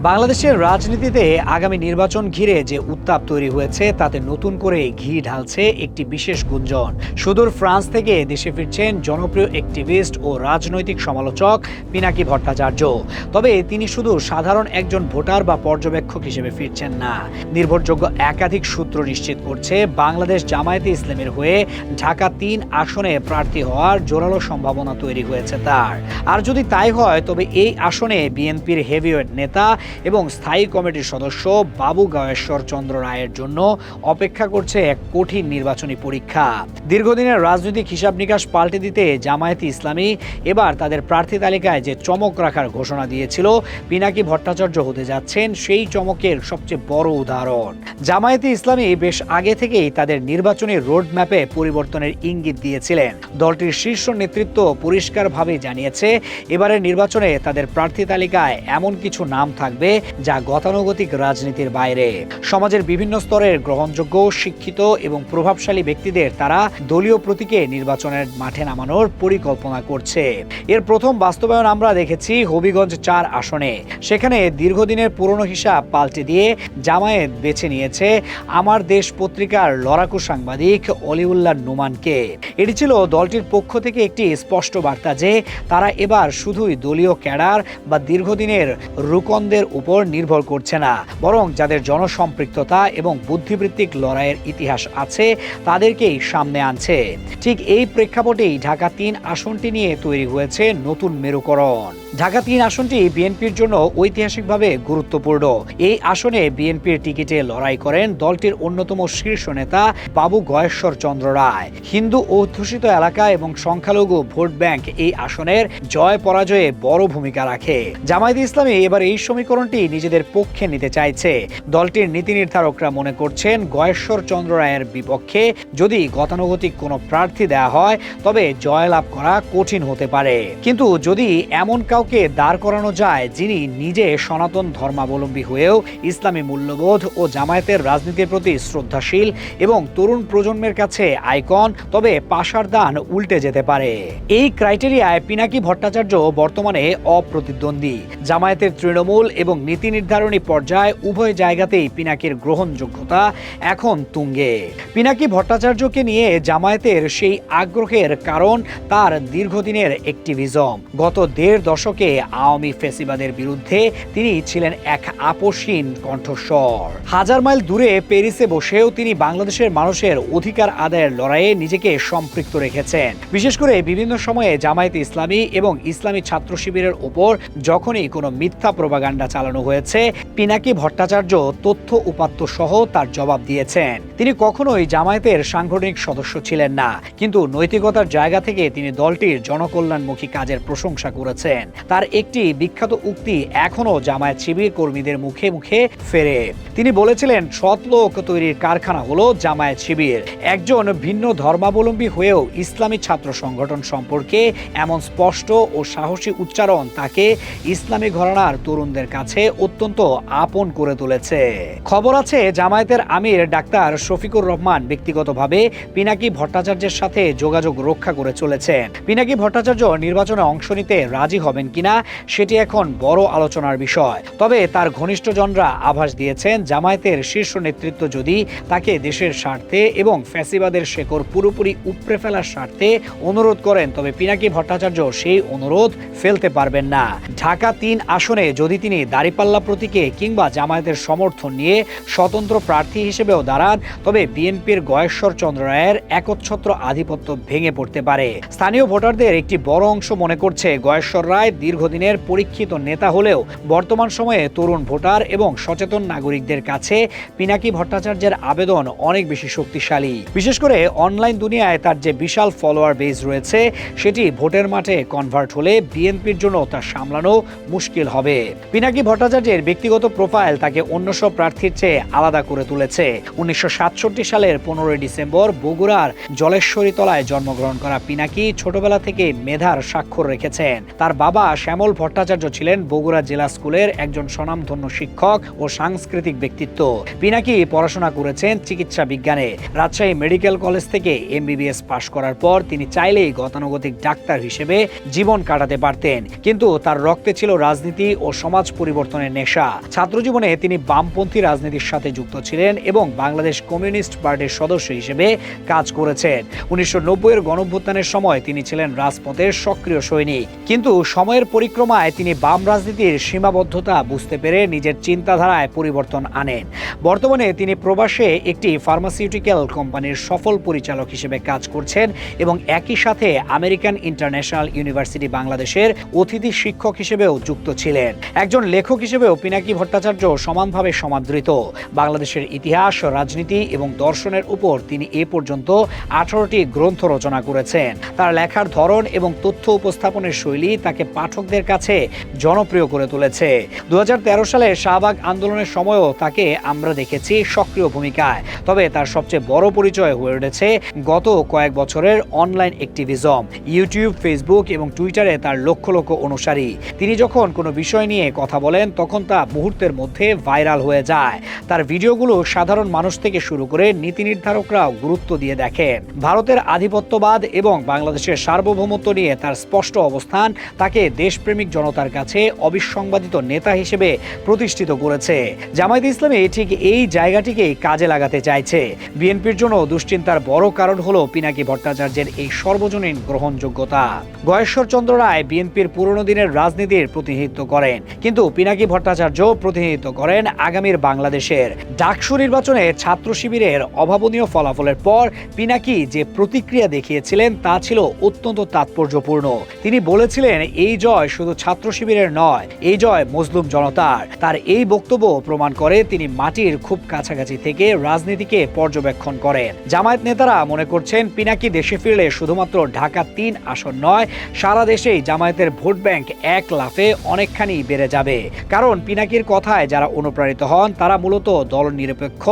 বাংলাদেশের রাজনীতিতে আগামী নির্বাচন ঘিরে যে উত্তাপ তৈরি হয়েছে তাতে নতুন করে ঘি ঢালছে একটি বিশেষ গুঞ্জন। সুদূর ফ্রান্স থেকে দেশে ফিরছেন জনপ্রিয় অ্যাক্টিভিস্ট ও রাজনৈতিক সমালোচক পিনাকি ভট্টাচার্য। তবে তিনি শুধু সাধারণ একজন ভোটার বা পর্যবেক্ষক হিসেবে ফিরছেন না। নির্ভরযোগ্য একাধিক সূত্র নিশ্চিত করছে বাংলাদেশ জামায়াতে ইসলামের হয়ে ঢাকা ৩ আসনে প্রার্থী হওয়ার জোরালো সম্ভাবনা তৈরি হয়েছে তার। আর যদি তাই হয় তবে এই আসনে বিএনপির হেভিওয়েট নেতা এবং স্থায়ী কমিটির সদস্য বাবু গয়েশ্বর চন্দ্র রায়ের জন্য অপেক্ষা করছে এক কঠিন নির্বাচনী পরীক্ষা। দীর্ঘদিনের রাজনৈতিক হিসাব নিকাশ পাল্টে দিতে জামায়াতে ইসলামী এবার তাদের প্রার্থী তালিকায় যে চমক রাখার ঘোষণা দিয়েছিল, পিনাকি ভট্টাচার্য হতে যাচ্ছেন সেই চমকের সবচেয়ে বড় উদাহরণ। জামায়াতে ইসলামী বেশ আগে থেকেই তাদের নির্বাচনী রোডম্যাপে পরিবর্তনের ইঙ্গিত দিয়েছিলেন। দলটির শীর্ষ নেতৃত্ব পরিষ্কারভাবে জানিয়েছে এবারের নির্বাচনে তাদের প্রার্থী তালিকায় এমন কিছু নাম থাকবে যা গতানুগতিক রাজনীতির বাইরে। সমাজের বিভিন্ন স্তরের গ্রহণযোগ্য, শিক্ষিত এবং প্রভাবশালী ব্যক্তিদের তারা দলীয় প্রতীকে নির্বাচনের মাঠে নামানোর পরিকল্পনা করছে। এর প্রথম বাস্তবায়ন আমরা দেখেছি হবিগঞ্জ ৪ আসনে। সেখানে দীর্ঘদিনের পুরনো হিসাব পাল্টে দিয়ে জামায়াত বেছে নিয়েছে আমার দেশ পত্রিকার লড়াকু সাংবাদিক অলিউল্লাহ নোমানকে। এটি ছিল দলটির পক্ষ থেকে একটি স্পষ্ট বার্তা যে তারা এবার শুধুই দলীয় ক্যাডার বা দীর্ঘদিনের রুকনদের উপর নির্ভর করছে না, বরং যাদের জনসম্পৃক্ততা এবং বুদ্ধিবৃত্তিক লড়াইয়ের ইতিহাস আছে তাদেরকেই সামনে আনছে। ঠিক এই প্রেক্ষাপটেই ঢাকা ৩ আসনটি নিয়ে তৈরি হয়েছে নতুন মেরুকরণ। ঢাকা ৩ আসনটি বিএনপির জন্য ঐতিহাসিকভাবে গুরুত্বপূর্ণ। এই আসনে বিএনপির টিকিটে লড়াই করেন দলটির অন্যতম শীর্ষ নেতা বাবু গয়েশ্বর চন্দ্র রায়। হিন্দু অধ্যুষিত এলাকা এবং সংখ্যালঘু ভোট ব্যাংক এই আসনের জয় পরাজয়ে বড় ভূমিকা রাখে। জামায়াতে ইসলামী এবার এই সমীকরণটি নিজেদের পক্ষে নিতে চাইছে। দলটির নীতি নির্ধারকরা মনে করছেন গয়েশ্বর চন্দ্র রায়ের বিপক্ষে যদি গতানুগতিক কোনো প্রার্থী দেওয়া হয় তবে জয়লাভ করা কঠিন হতে পারে। কিন্তু যদি এমন কাউকে দাঁড় করানো যায় যিনি নিজে সনাতন ধর্মাবলম্বী হয়েও ইসলামী মূল্যবোধ ও জামায়াতের রাজনীতির প্রতি শ্রদ্ধাশীল এবং তরুণ প্রজন্মের কাছে আইকন, তবে পাশার দান উল্টে যেতে পারে। এই ক্রাইটেরিয়ায় পিনাকি ভট্টাচার্য বর্তমানে অপ্রতিদ্বন্দ্বী। জামায়াতের তৃণমূল এবং নীতি নির্ধারণী পর্যায়ে উভয় জায়গাতেই পিনাকির গ্রহণযোগ্যতা এখন তুঙ্গে। পিনাকি ভট্টাচার্যকে নিয়ে জামায়াতের সেই আগ্রহের কারণ তার দীর্ঘদিনের অ্যাক্টিভিজম। গত ১.৫ দশকে আওয়ামী ফ্যাসিবাদের বিরুদ্ধে তিনি ছিলেন এক আপোষহীন কণ্ঠস্বর। হাজার মাইল দূরে প্যারিসে বসেও তিনি বাংলাদেশের মানুষের অধিকার আদায়ের লড়াইয়ে নিজেকে সম্পৃক্ত রেখেছেন। বিশেষ করে বিভিন্ন সময়ে জামায়াতে ইসলামী এবং ইসলামী ছাত্র শিবিরের উপর যখনই কোনো মিথ্যা প্রোপাগান্ডা চালানো হয়েছে, পিনাকি ভট্টাচার্য তথ্য উপাত্ত সহ তার জবাব দিয়েছেন। তিনি কখনোই জামায়াতের সাংগঠনিক সদস্য ছিলেন না, কিন্তু নৈতিকতার জায়গা থেকে তিনি দলটির জনকল্যাণমুখী কাজের প্রশংসা করেছেন। তার একটি বিখ্যাত উক্তি এখনো জামায়াত শিবির কর্মীদের মুখে মুখে ফেরে। তিনি বলেছিলেন, সৎ লোক তৈরির কারখানা হলো জামায়াত শিবির। একজন ভিন্ন ধর্মাবলম্বী হয়েও ইসলামী ছাত্র সংগঠন সম্পর্কে এমন স্পষ্ট ও সাহসী উচ্চারণ তাকে ইসলামী ঘরানার তরুণদের কাছে অত্যন্ত আপন করে তুলেছে। খবর আছে জামায়াতের আমির ডাক্তার শফিকুর রহমান ব্যক্তিগতভাবে পিনাকি ভট্টাচার্যের সাথে যোগাযোগ রক্ষা করে চলেছেন। পিনাকি ভট্টাচার্য নির্বাচনে অংশ নিতে রাজি হবেন কিনা সেটি এখন বড় আলোচনার বিষয়। তবে তার ঘনিষ্ঠজনরা আভাস দিয়েছেন জামায়াতের শীর্ষ নেতৃত্ব যদি তাকে দেশের স্বার্থে এবং ফ্যাসিবাদের শেকড় পুরোপুরি উপড়ে ফেলার স্বার্থে অনুরোধ করেন তবে পিনাকি ভট্টাচার্য সেই অনুরোধ ফেলতে পারবেন না। ঢাকা ৩ আসনে যদি তিনি দাঁড়িপাল্লা প্রতীকে কিংবা জামায়াতের সমর্থন নিয়ে স্বতন্ত্র প্রার্থী হিসেবেও দাঁড়ান তবে বিএনপির গয়েশ্বর চন্দ্র রায়ের একচ্ছত্র আধিপত্য ভেঙে পড়তে পারে। স্থানীয় ভোটারদের একটি বড় অংশ মনে করছে গয়েশ্বর রায় দীর্ঘদিনের পরীক্ষিত নেতা হলেও বর্তমান সময়ে তরুণ ভোটার এবং সচেতন নাগরিকদের কাছে পিনাকি ভট্টাচার্যের আবেদন অনেক বেশি শক্তিশালী। বিশেষ করে অনলাইন দুনিয়ায় তার যে বিশাল ফলোয়ার বেস রয়েছে সেটি ভোটের মাঠে কনভার্ট হলে বিএনপির জন্য তা সামলানো মুশকিল হবে। পিনাকি ভট্টাচার্যের ব্যক্তিগত প্রোফাইল তাকে অন্য সব প্রার্থীর চেয়ে আলাদা করে তুলেছে। ১৯৬৭ সালের ১৫ ডিসেম্বর বগুড়ার জলেশ্বরী তলায় জন্মগ্রহণ করা পিনাকি ছোটবেলা থেকে মেধার স্বাক্ষর রেখেছেন। তার বাবা শ্যামল ভট্টাচার্য ছিলেন বগুড়া জেলা স্কুলের একজন স্বনামধন্য শিক্ষক ও সাংস্কৃতিক ব্যক্তিত্ব। পিনাকি পড়াশোনা করেছেন চিকিৎসা বিজ্ঞানে। রাজশাহী মেডিকেল কলেজ থেকে MBBS পাশ করার পর তিনি চাইলেই গতানুগতিক ডাক্তার হিসেবে জীবন কাটাতে পারতেন, কিন্তু তার রক্তে ছিল রাজনীতি ও সমাজ পরিবর্তন পরিবর্তনের নেশা। ছাত্রজীবনে তিনি বামপন্থী রাজনীতির সাথে যুক্ত ছিলেন এবং বাংলাদেশ কমিউনিস্ট পার্টির সদস্য হিসেবে কাজ করেছেন। 1990-এর গণঅভ্যুত্থানের সময় তিনি ছিলেন রাজপথের সক্রিয় সৈনিক, কিন্তু সময়ের পরিক্রমায় তিনি বাম রাজনীতির সীমাবদ্ধতা বুঝতে পেরে নিজের চিন্তাধারায় পরিবর্তন আনেন। বর্তমানে তিনি প্রবাসে একটি ফার্মাসিউটিক্যাল কোম্পানির সফল পরিচালক হিসেবে কাজ করছেন এবং একই সাথে আমেরিকান ইন্টারন্যাশনাল ইউনিভার্সিটি বাংলাদেশের অতিথি শিক্ষক হিসেবেও যুক্ত ছিলেন। একজন লেখক হিসেবেও পিনাকি ভট্টাচার্য সমানভাবে সমাদৃত। বাংলাদেশের ইতিহাস, রাজনীতি এবং দর্শনের উপর তিনি এ পর্যন্ত 18টি গ্রন্থ রচনা করেছেন। তার লেখার ধরন এবং তথ্য উপস্থাপনের শৈলী তাকে পাঠকদের কাছে জনপ্রিয় করে তুলেছে। 2013 সালে শাহবাগ আন্দোলনের সময়ও তাকে আমরা দেখেছি সক্রিয় ভূমিকায়, তবে তার সবচেয়ে বড় পরিচয় হয়ে উঠেছে গত কয়েক বছরের অনলাইন অ্যাক্টিভিজম। ইউটিউব, ফেসবুক এবং টুইটারে তার লক্ষ লক্ষ অনুসারী। তিনি যখন কোনো বিষয় নিয়ে কথা বলেন তখন তা মুহূর্তের মধ্যে ভাইরাল হয়ে যায়। তার ভিডিওগুলো সাধারণ মানুষ থেকে শুরু করে নীতি নির্ধারকরাও গুরুত্ব দিয়ে দেখেন। ভারতের আধিপত্যবাদ এবং বাংলাদেশের সার্বভৌমত্ব নিয়ে তার স্পষ্ট অবস্থান তাকে দেশপ্রেমিক জনতার কাছে অবিসংবাদিত নেতা হিসেবে প্রতিষ্ঠিত করেছে। জামায়াতে ইসলামী ঠিক এই জায়গাটিকেই কাজে লাগাতে চাইছে। বিএনপির জন্য দুশ্চিন্তার বড় কারণ হলো পিনাকি ভট্টাচার্যের এই সর্বজনীন গ্রহণযোগ্যতা। গয়েশ্বরচন্দ্র রায় বিএনপির পুরনো দিনের রাজনীতির প্রতিনিধিত্ব করেন, কিন্তু পিনাকি ভট্টাচার্য প্রতিনিধিত্ব করেন আগামীর বাংলাদেশের। ডাকসু নির্বাচনে ছাত্র শিবিরের অভাবনীয় ফলাফলের পর পিনাকি যে প্রতিক্রিয়া দেখিয়েছিলেন তা ছিল অত্যন্ত তাৎপর্যপূর্ণ। তিনি বলেছিলেন, এই জয় শুধু ছাত্র শিবিরের নয়, এই জয় মজলুম জনতার। তার এই বক্তব্য প্রমাণ করে তিনি মাটির খুব কাছাকাছি থেকে রাজনীতিকে পর্যবেক্ষণ করেন। জামায়াত নেতারা মনে করছেন পিনাকি দেশে ফিরলে শুধুমাত্র ঢাকা 3 আসন নয়, সারা দেশেই জামায়াতের ভোট ব্যাংক এক লাফে অনেকখানি বেড়ে যাবে। কারণ পিনাকির কথায় যারা অনুপ্রাণিত হন তারা মূলত দলনিরপেক্ষ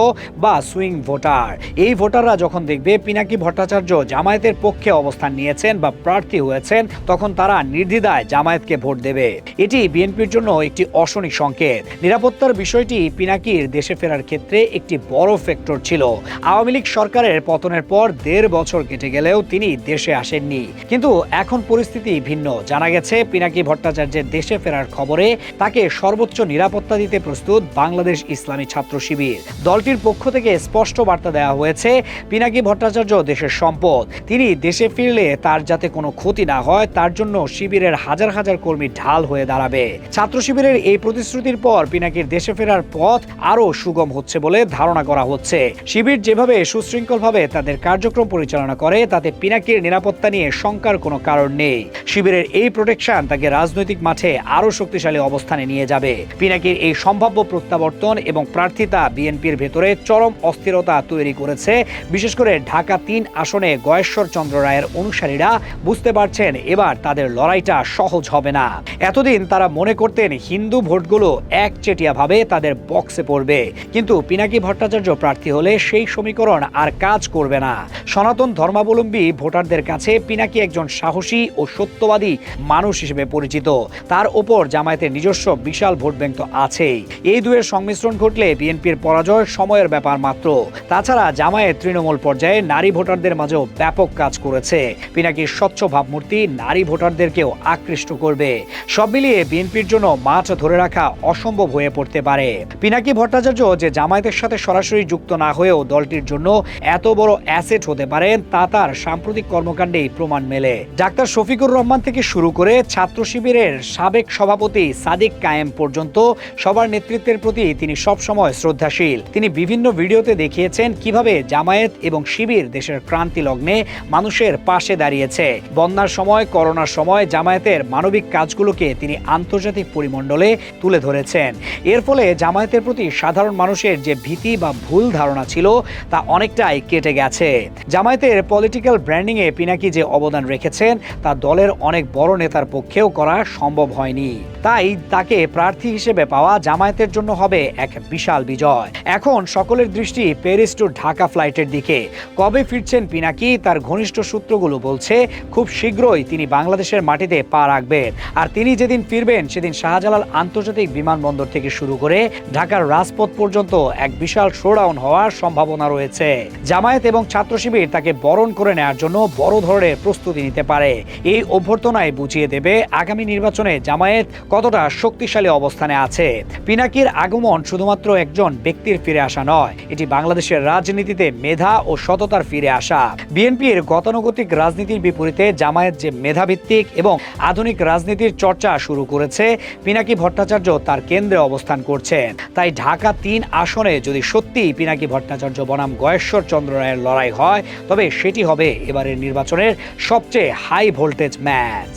বা সুইং ভোটার। এই ভোটাররা যখন দেখবে পিনাকি ভট্টাচার্য জামায়াতের পক্ষে অবস্থান নিয়েছেন বা প্রার্থী হয়েছেন, তখন তারা নির্দ্বিধায় জামায়াতকে ভোট দেবে। এটি বিএনপির জন্য একটি অশনি সংকেত। নিরাপত্তার বিষয়টি পিনাকির দেশে ফেরার ক্ষেত্রে একটি বড় ফ্যাক্টর ছিল। আওয়ামী লীগ সরকারের পতনের পর 1.5 বছর কেটে গেলেও তিনি দেশে আসেননি, কিন্তু এখন পরিস্থিতি ভিন্ন। জানা গেছে পিনাকি ভট্টাচার্যের দেশে ফেরার খবরে তাকে সর্বোচ্চ নিরাপত্তা দিতে প্রস্তুত বাংলাদেশ ইসলামী ছাত্র শিবির। দলটির পক্ষ থেকে স্পষ্ট বার্তা দেওয়া হয়েছে, পিনাকি ভট্টাচার্য দেশের সম্পদ। তিনি দেশে ফিরলে তার যাতে কোনো ক্ষতি না হয় তার জন্য শিবিরের হাজার হাজার কর্মী ঢাল হয়ে দাঁড়াবে। ছাত্র শিবিরের এই প্রতিশ্রুতির পর পিনাকির দেশে ফেরার পথ আরও সুগম হচ্ছে বলে ধারণা করা হচ্ছে। শিবির যেভাবে সুশৃঙ্খলভাবে তাদের কার্যক্রম পরিচালনা করে তাতে পিনাকির নিরাপত্তা নিয়ে শঙ্কার কোনো কারণ নেই। শিবিরের এই প্রোটেকশন তাকে রাজনৈতিক মাঠে আরও শক্তিশালী অবস্থানে নিয়ে যাবে। পিনাকির এই সম্ভাব্য প্রত্যাবর্তন এবং প্রার্থিতা বিএনপির ভেতরে চরম অস্থিরতা তৈরি করেছে। বিশেষ করে ঢাকা 3 আসনে গয়েশ্বরচন্দ্র রায়ের অনুসারীরা বুঝতে পারছেন এবার তাদের লড়াইটা সহজ হবে না। এতদিন তারা মনে করতেন হিন্দু ভোটগুলো একচেটিয়াভাবে তাদের বক্সে পড়বে, কিন্তু পিনাকি ভট্টাচার্য প্রার্থী হলে সেই সমীকরণ আর কাজ করবে না। সনাতন ধর্মাবলম্বী ভোটারদের কাছে পিনাকি একজন সাহসী ও সত্যবাদী মানুষ হিসেবে পরিচিত। তার ওপর জামায়াতের নিজস্ব বিশাল ভোট ব্যাংক তো আছেই। এই দুয়ের সংমিশ্রণ ঘটলে বিএনপির পরাজয় সময়ের ব্যাপার মাত্র। তাছাড়া জামায়াত তৃণমূল পর্যায়ে নারী ভোটারদের মাঝেও ব্যাপক কাজ করেছে। পিনাকির স্বচ্ছ ভাবমূর্তি নারী ভোটারদেরকেও আকৃষ্ট করবে। সব মিলিয়ে বিএনপির জন্য মাঠ ধরে রাখা অসম্ভব হয়ে পড়তে পারে। পিনাকি ভট্টাচার্য যে জামায়াতের সাথে সরাসরি যুক্ত না হয়েও দলটির জন্য এত বড় অ্যাসেট হতে পারেন তা তার সাম্প্রতিক কর্মকাণ্ডেই প্রমাণ মেলে। ডাক্তার শফিকুর রহমান থেকে শুরু করে ছাত্র শিবিরের সাবেক সভাপতি সাদিক কায়েম পর্যন্ত সবার নেতৃত্বের প্রতি তিনি সবসময় শ্রদ্ধাশীল। তিনি বিভিন্ন ভিডিওতে দেখিয়েছেন কিভাবে জামায়াত এবং শিবির দেশের ক্রান্তি লগ্নে মানুষের পাশে দাঁড়িয়েছে। বন্যার সময়, করোনার সময় জামায়াতের মানবিক কাজগুলোকে তিনি আন্তর্জাতিক পরিমণ্ডলে তুলে ধরেছেন। এর ফলে জামায়াতের প্রতি সাধারণ মানুষের যে ভীতি বা ভুল ধারণা ছিল তা অনেকটাই কেটে গেছে। জামায়াতের পলিটিক্যাল ব্র্যান্ডিংয়ে পিনাকি যে অবদান রেখেছেন তা দলের অনেক বড় নেতার পক্ষেও করা সম্ভব হয়নি। তাই তাকে প্রার্থী হিসেবে পাওয়া জামায়াতের জন্য হবে এক বিশাল বিজয়। এখন সকলের দৃষ্টি প্যারিস টু ঢাকা ফ্লাইটের দিকে। কবে ফিরছেন পিনাকি তার ঘনিষ্ঠ সূত্রগুলো বলছে খুব শীঘ্রই তিনি বাংলাদেশের মাটিতে পা রাখবেন। আর তিনি যেদিন ফিরবেন সেদিন শাহজালাল আন্তর্জাতিক বিমানবন্দর থেকে শুরু করে ঢাকার রাজপথ পর্যন্ত এক বিশাল শোডাউন হওয়ার সম্ভাবনা রয়েছে। জামায়াত এবং ছাত্র শিবির তাকে বরণ করে নেওয়ার জন্য বড় ধরনের প্রস্তুতি নিতে পারে। এই অভ্যর্থনায় বুঝিয়ে দেবে আগামী নির্বাচনে জামায়াত কতটা শক্তিশালী শক্তিশালী অবস্থানে আছে। পিনাকির আগমন শুধুমাত্র একজন ব্যক্তির ফিরে আসা নয়, এটি বাংলাদেশের রাজনীতিতে মেধা ও সততার ফিরে আসা। বিএনপির গতানুগতিক রাজনীতির বিপরীতে জামায়াত যে মেধাভিত্তিক এবং আধুনিক রাজনীতির চর্চা শুরু করেছে, পিনাকি ভট্টাচার্য তার কেন্দ্রে অবস্থান করছেন। তাই ঢাকা ৩ আসনে যদি সত্যিই পিনাকি ভট্টাচার্য বনাম গয়েশ্বর চন্দ্র রায়ের লড়াই হয়, তবে সেটি হবে এবারের নির্বাচনের সবচেয়ে হাই ভোল্টেজ ম্যাচ।